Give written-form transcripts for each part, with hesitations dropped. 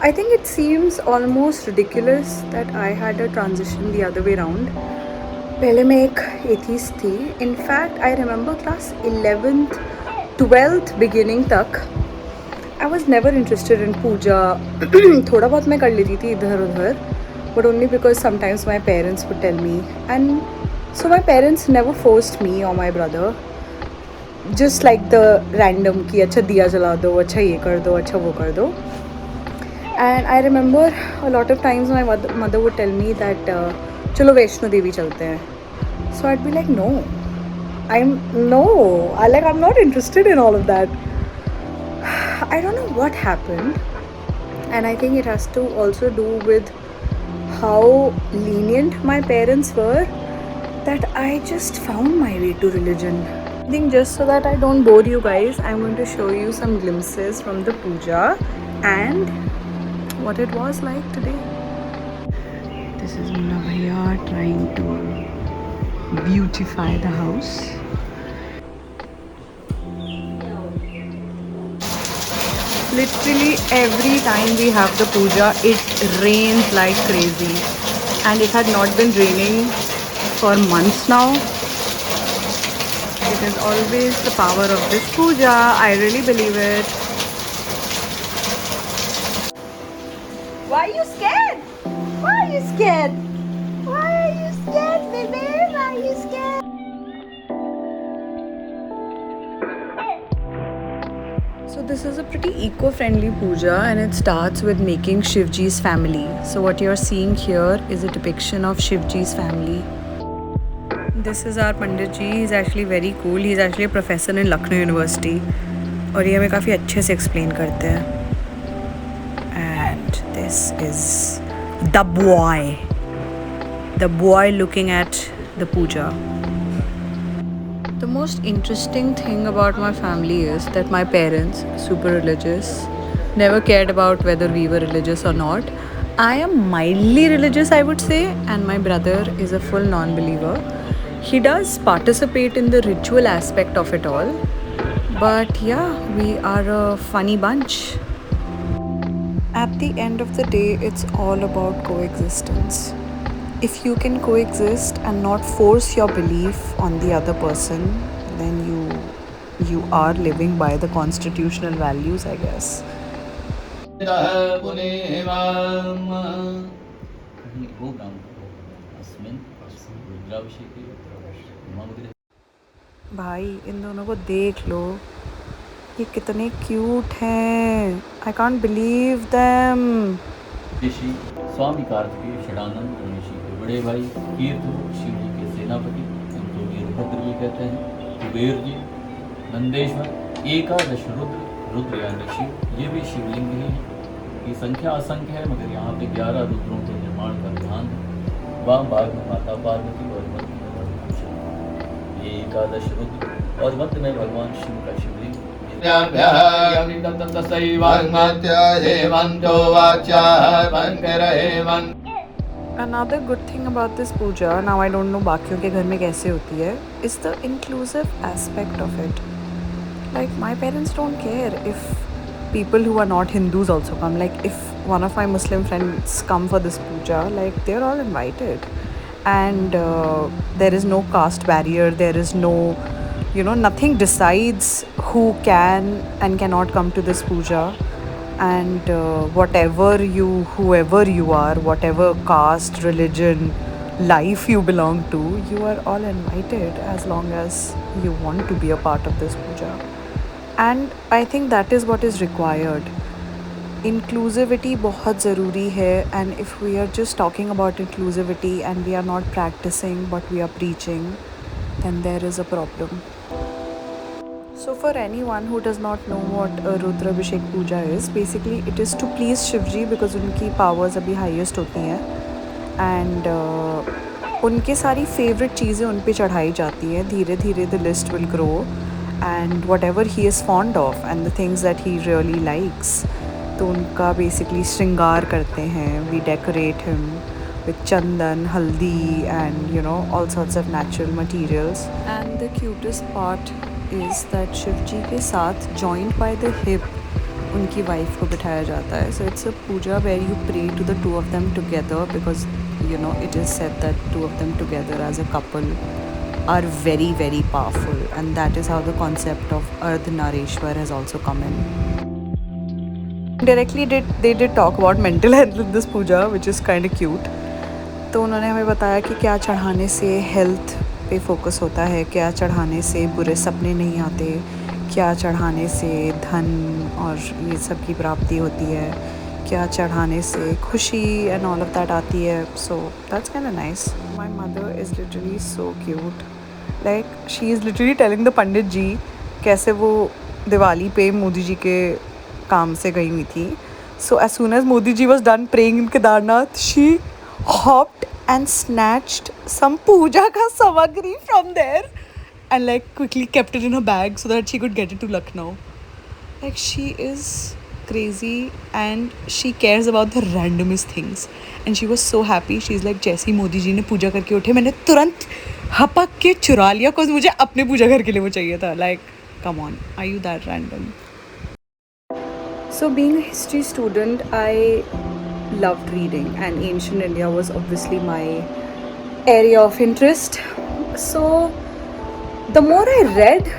I think it seems almost ridiculous that I had a transition the other way around. पहले मैं एक atheist थी. In fact, I remember class 11th, 12th beginning तक I was never interested in puja. थोड़ा बहुत मैं कर लेती थी इधर उधर, but only because sometimes my parents would tell me, and so my parents never forced me or my brother. Just like the random कि अच्छा दिया जला दो, अच्छा ये कर दो, अच्छा वो कर दो. And I remember a lot of times my mother would tell me that चलो वैष्णो देवी चलते हैं. So I'd be like, no, I'm not interested in all of that. I don't know what happened, and I think it has to also do with how lenient my parents were, that I just found my way to religion. I think just so that I don't bore you guys, I'm going to show you some glimpses from the puja and what it was like today. This is Muna Bhaiya trying to beautify the house. Literally every time we have the puja, it rains like crazy, and it had not been raining for months now. It is always the power of this puja. I really believe it. Why are you scared? Why are you scared? Why are you scared, baby? Why are you scared? So this is a pretty eco-friendly puja, and it starts with making Shivji's family. So what you're seeing here is a depiction of Shivji's family. This is our Pandit ji. He's actually very cool. He's actually a professor in Lucknow University. और ये हमें काफ़ी अच्छे से explain करते हैं. And this is the boy looking at the puja. The most interesting thing about my family is that my parents, super religious, never cared about whether we were religious or not. I am mildly religious, I would say, and my brother is a full non-believer. He does participate in the ritual aspect of it all, but yeah, we are a funny bunch. At the end of the day, it's all about coexistence. If you can coexist and not force your belief on the other person, then you are living by the constitutional values, I guess. भाई इन दोनों को देख लो, ये कितने cute हैं. I can't believe them. स्वामी कार्तिकेय षडानंद ऋषि के बड़े भाई कीर्त शिव जी के सेनापति, इनको वीरभद्र भी कहते हैं. कुबेर जी, नंदेश्वर, एकादश रुद्र यानी शिव, ये भी शिवलिंग ही है. की संख्या असंख्य है, मगर यहाँ पे 11 रुद्रों के निर्माण का विधान है. वाम भाग में माता पार्वती और मध्य में भगवान शिव. ये एकादश रुद्र और मध्य में भगवान शिव का शिवलिंग. Another good thing about this puja, now I don't know बाकियों के घर में कैसे होती है, is the inclusive aspect of it. Like my parents don't care if people who are not Hindus also come. Like if one of my Muslim friends come for this puja, like they're all invited, and there is no caste barrier, there is no, nothing decides who can and cannot come to this puja. And whoever you are, whatever caste, religion, life you belong to, you are all invited as long as you want to be a part of this puja. And I think that is what is required. Inclusivity बहुत ज़रूरी है, and if we are just talking about inclusivity and we are not practicing what we are preaching, then there is a problem. So for anyone who does not know what a Rudrabhishek Pooja is, basically it is to please Shivji because उनकी powers अभी highest होती हैं, and उनके सारी favorite चीज़ें उन पे चढ़ाई जाती हैं. धीरे धीरे the list will grow, and whatever he is fond of and the things that he really likes, तो उनका basically श्रृंगार करते हैं. We decorate him with chandan, haldi, and all sorts of natural materials. And the cutest part is that Shivji के साथ joined by the hip उनकी wife को बिठाया जाता है. So it's a puja where you pray to the two of them together, because it is said that two of them together as a couple are very, very powerful, and that is how the concept of Ardhanarishwar has also come in. Directly they did talk about mental health in this puja, which is kind of cute. तो उन्होंने हमें बताया कि क्या चढ़ाने से health पे focus होता है, क्या चढ़ाने से बुरे सपने नहीं आते, क्या चढ़ाने से धन और ये सब की प्राप्ति होती है, क्या चढ़ाने से खुशी एंड ऑल ऑफ दैट आती है. So that's kind of nice. My mother is literally so cute. Like she is literally telling the pandit ji कैसे वो दिवाली पे मोदी जी के काम से गई हुई थी. So as soon as Modi ji was done praying in Kedarnath, she hopped and snatched some puja ka samagri from there and like quickly kept it in her bag so that she could get it to Lucknow. Like, she is crazy and she cares about the randomest things, and she was so happy. She's like, जैसे मोदी जी ने पूजा करके उठे मैंने तुरंत हपक के चुरा लिया because मुझे अपने पूजा घर के लिए वो चाहिए था. Like, come on, are you that random? So being a history student, I loved reading, and ancient India was obviously my area of interest. So the more I read,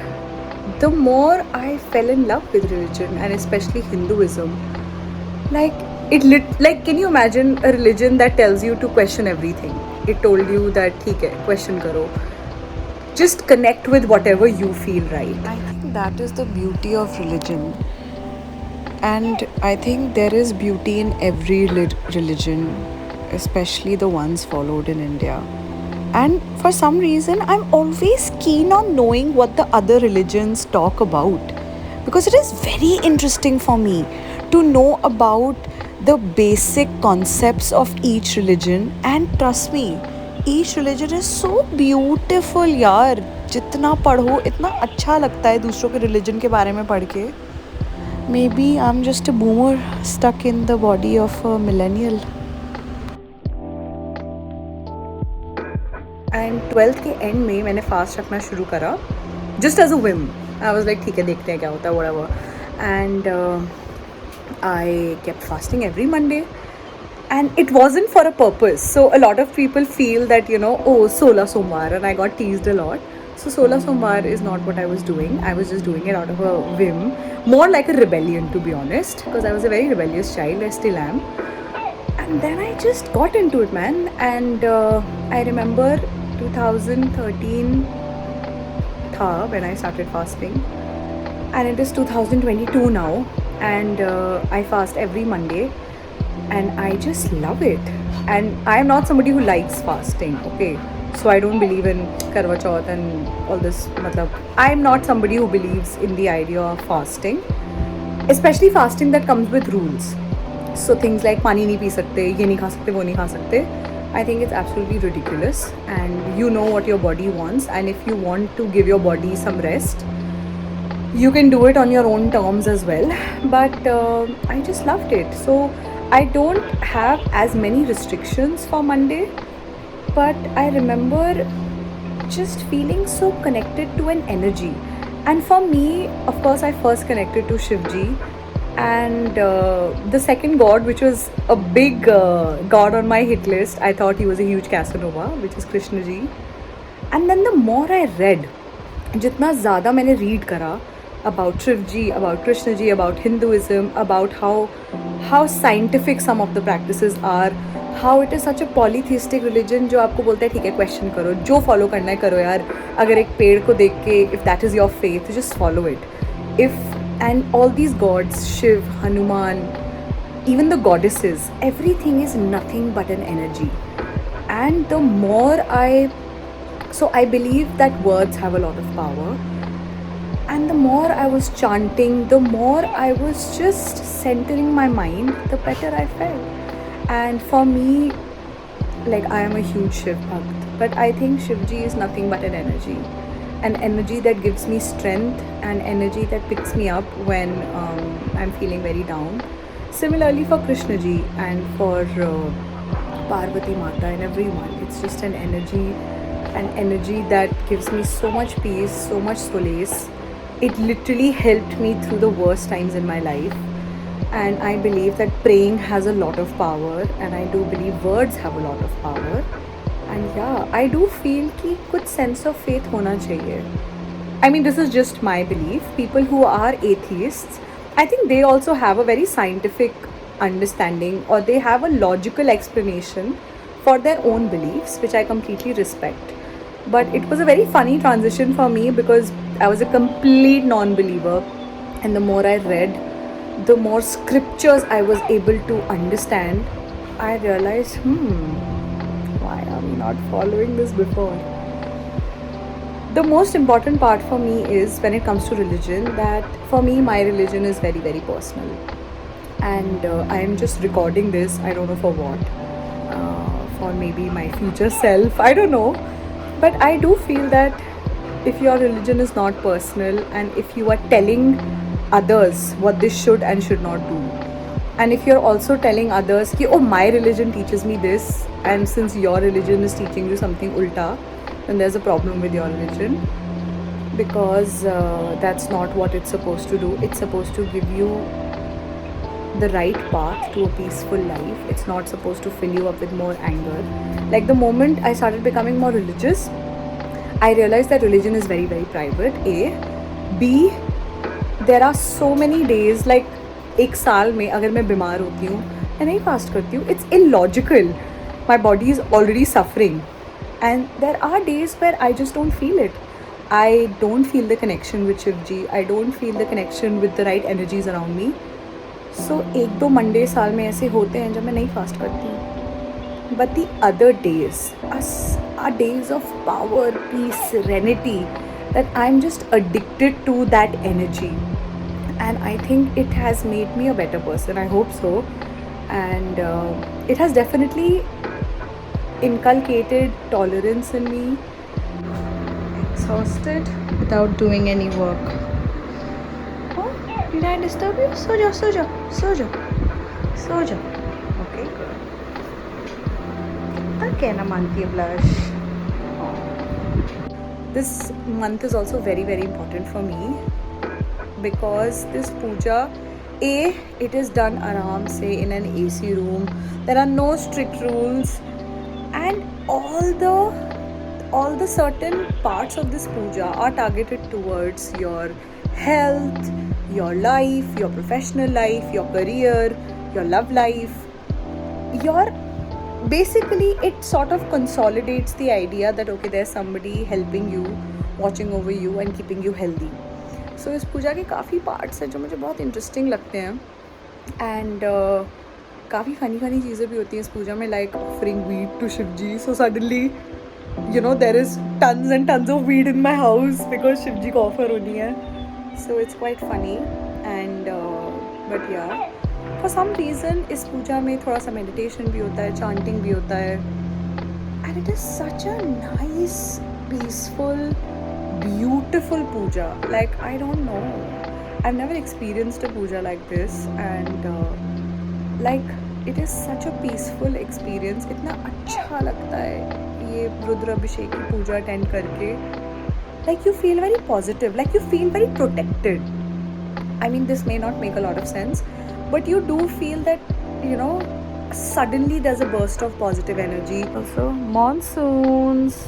the more I fell in love with religion, and especially Hinduism. Like can you imagine a religion that tells you to question everything? It told you that ठीक है, question करो, just connect with whatever you feel right. I think that is the beauty of religion. And I think there is beauty in every religion, especially the ones followed in India. And for some reason, I'm always keen on knowing what the other religions talk about, because it is very interesting for me to know about the basic concepts of each religion. And trust me, each religion is so beautiful यार. जितना पढ़ो इतना अच्छा लगता है दूसरों के religion के बारे में पढ़ के. Maybe I'm just a boomer stuck in the body of a millennial. And 12th के end में मैंने fast रखना शुरू करा, just as a whim. I was like ठीक है, देखते हैं क्या होता है, whatever. And I kept fasting every Monday, and it wasn't for a purpose. So a lot of people feel that oh, 16 somvar, and I got teased a lot. So 16 somvar is not what I was doing. I was just doing it out of a whim, more like a rebellion, to be honest, because I was a very rebellious child. I still am. And then I just got into it, man. And I remember 2013 tha when I started fasting, and it is 2022 now, and I fast every Monday, and I just love it. And I am not somebody who likes fasting, okay? So I don't believe in Karwa Chauth and all this. I'm not somebody who believes in the idea of fasting, especially fasting that comes with rules. So things like pani nahi pee sakte, ye nahi kha sakte, wo nahi kha sakte. I think it's absolutely ridiculous, and you know what your body wants, and if you want to give your body some rest, you can do it on your own terms as well. But I just loved it. So I don't have as many restrictions for Monday, but I remember just feeling so connected to an energy. And for me, of course, I first connected to Shivji, and the second god, which was a big god on my hit list. I thought he was a huge Casanova, which is Krishna ji. And then the more I read, जितना ज़्यादा मैंने read करा about Shivji, about Krishna ji, about Hinduism, about how scientific some of the practices are, how it is such a polytheistic religion जो आपको बोलता है ठीक है question करो, जो follow करना है करो यार. अगर एक पेड़ को देख के, if that is your faith, just follow it. And all these gods, Shiv, Hanuman, even the goddesses, everything is nothing but an energy. And the more I believe that words have a lot of power. And the more I was chanting, the more I was just centering my mind, the better I felt. And for me, like, I am a huge Shiv bhakt, but I think Shivji is nothing but an energy that gives me strength, an energy that picks me up when I'm feeling very down. Similarly for Krishna ji and for Parvati Mata and everyone, it's just an energy that gives me so much peace, so much solace. It literally helped me through the worst times in my life. and I believe that praying has a lot of power, and I do believe words have a lot of power. And yeah, I do feel कि कुछ sense of faith होना चाहिए. I mean, this is just my belief. People who are atheists, I think they also have a very scientific understanding, or they have a logical explanation for their own beliefs, which I completely respect. But it was a very funny transition for me because I was a complete non believer, and the more I read, the more scriptures I was able to understand, I realized, why are we not following this before? The most important part for me is when it comes to religion, that for me, my religion is very, very personal. And I am just recording this, I don't know for what, for maybe my future self, I don't know. But I do feel that if your religion is not personal, and if you are telling others what they should and should not do, and if you're also telling others ki, oh, my religion teaches me this, and since your religion is teaching you something ulta, then there's a problem with your religion, because that's not what it's supposed to do. It's supposed to give you the right path to a peaceful life. It's not supposed to fill you up with more anger. Like, the moment I started becoming more religious, I realized that religion is very, very private. A. B. There are so many days, like एक साल में अगर मैं बीमार होती हूँ मैं नहीं फास्ट करती हूँ, it's illogical. My body is already suffering, and there are days where I just don't feel it. I don't feel the connection with Shivji. I don't feel the connection with the right energies around me. So एक दो Monday साल में ऐसे होते हैं जब मैं नहीं फास्ट करती हूँ. But the other days are days of power, peace, serenity, that I'm just addicted to that energy. And I think it has made me a better person. I hope so. And it has definitely inculcated tolerance in me. Exhausted without doing any work. Oh, did I disturb you? Soja. Okay, good. Okay, Namanti blush. This month is also very, very important for me, because this puja, it is done aram se in an AC room. There are no strict rules, and all the certain parts of this puja are targeted towards your health, your life, your professional life, your career, your love life, your basically it sort of consolidates the idea that okay, there's somebody helping you, watching over you and keeping you healthy. सो इस पूजा के काफ़ी parts हैं जो मुझे बहुत interesting लगते हैं, and काफ़ी फ़नी चीज़ें भी होती हैं इस पूजा में, like offering weed to Shiva ji. So suddenly there is tons and tons of weed in my house because Shiva ji को ऑफर होनी है. So it's quite funny, and but yeah for some reason इस पूजा में थोड़ा सा मेडिटेशन भी होता है, चांटिंग भी होता है, and it is such a nice peaceful beautiful puja. Like, I don't know, I've never experienced a puja like this, and like it is such a peaceful experience. इतना अच्छा लगता है ये रुद्राभिषेक की पूजा अटेंड करके. Like, you feel very positive, like you feel very protected. I mean, this may not make a lot of sense, but you do feel that, suddenly there's a burst of positive energy. Also, monsoons.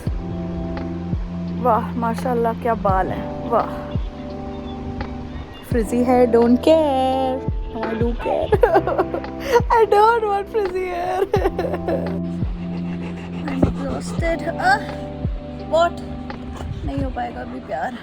वाह माशाल्लाह, क्या बाल है, वाह. Frizzy hair, don't care. No, I do care. I don't want frizzy hair. I'm exhausted. What? नहीं हो पाएगा अभी प्यार.